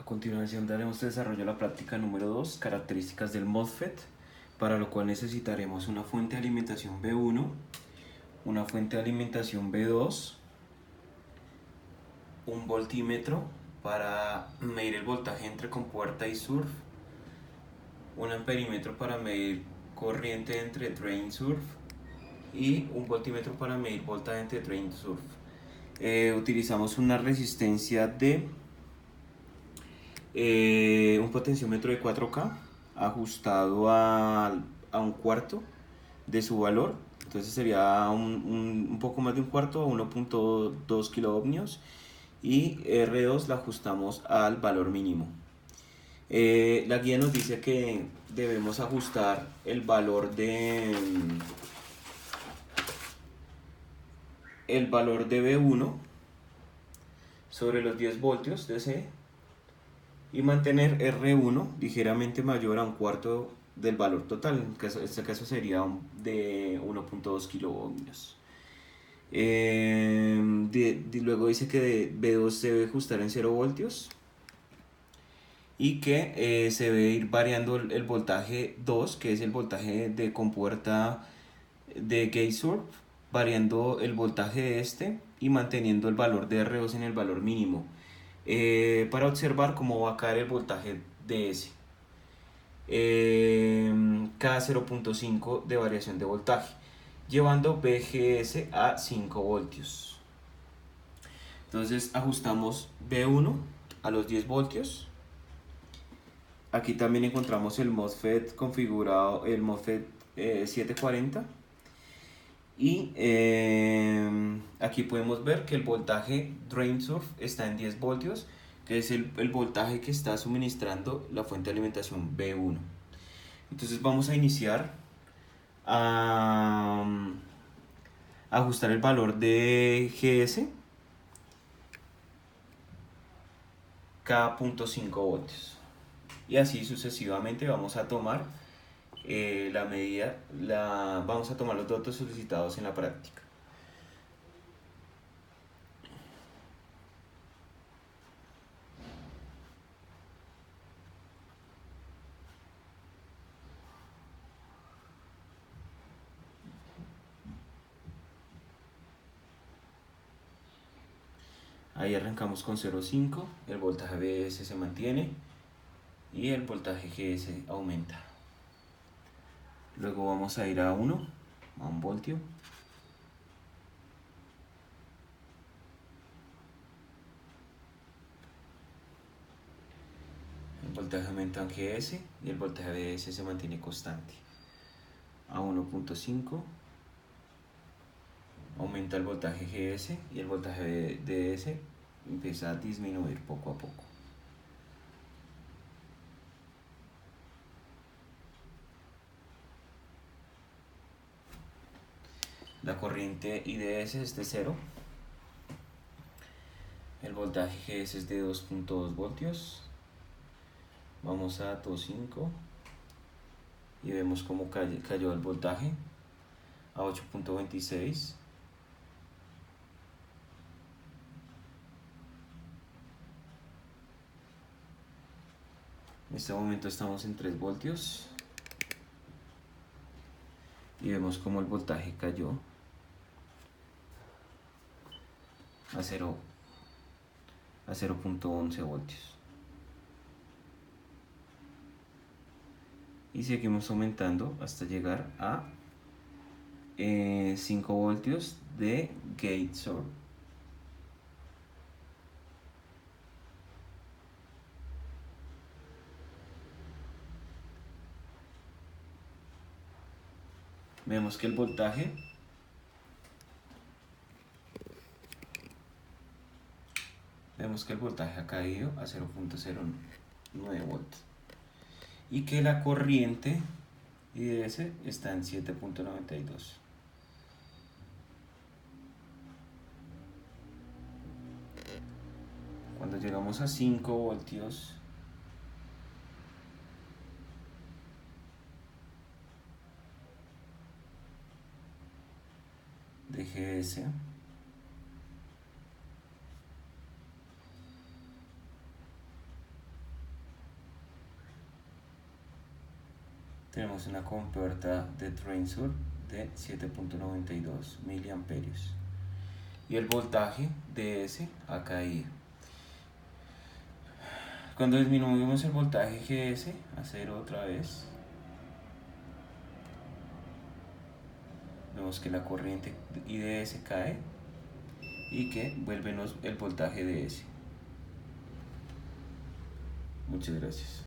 continuación daremos desarrollo a la práctica número 2, características del MOSFET, para lo cual necesitaremos una fuente de alimentación B1, una fuente de alimentación B2, un voltímetro para medir el voltaje entre compuerta y surf, un amperímetro para medir corriente entre drain surf y un voltímetro para medir voltaje entre drain surf. Utilizamos una resistencia de un potenciómetro de 4K ajustado a un cuarto de su valor, entonces sería un poco más de un cuarto, a 1.2 kiloohmios, y R2 la ajustamos al valor mínimo. La guía nos dice que debemos ajustar el valor de B1 sobre los 10 voltios DC y mantener R1 ligeramente mayor a un cuarto del valor total. En este caso sería de 1.2 kiloohmios. Luego dice que B2 se debe ajustar en 0 voltios y que se debe ir variando el voltaje 2, que es el voltaje de compuerta de gate surf, variando el voltaje de este y manteniendo el valor de R2 en el valor mínimo, para observar cómo va a caer el voltaje de ese. Cada 0.5 de variación de voltaje, llevando BGS a 5 voltios. Entonces ajustamos B1 a los 10 voltios. Aquí también encontramos el MOSFET configurado, el MOSFET 740. Y aquí podemos ver que el voltaje drain surf está en 10 voltios, que es el voltaje que está suministrando la fuente de alimentación B1. Entonces vamos a iniciar a ajustar el valor de GS cada 0.5 voltios. Y así sucesivamente vamos a tomar la medida, vamos a tomar los datos solicitados en la práctica. Ahí arrancamos con 0.5, el voltaje BS se mantiene y el voltaje GS aumenta. Luego vamos a ir a 1 voltio. El voltaje aumenta en GS y el voltaje BS se mantiene constante. A 1.5 aumenta el voltaje GS y el voltaje DS empieza a disminuir poco a poco. La corriente IDS es de 0. El voltaje GS es de 2.2 voltios. Vamos a 2.5 y vemos cómo cayó el voltaje a 8.26. En este momento estamos en 3 voltios y vemos cómo el voltaje cayó a 0.11 voltios. Y seguimos aumentando hasta llegar a 5 voltios de gate surf. Vemos que el voltaje ha caído a 0.09 volts y que la corriente IDS está en 7.92. Cuando llegamos a 5 voltios de GS, tenemos una compuerta de Trainsur de 7.92 miliamperios y el voltaje DS ha caído. Cuando disminuimos el voltaje GS a 0 otra vez, vemos que la corriente IDS cae y que vuelve el voltaje DS. Muchas gracias.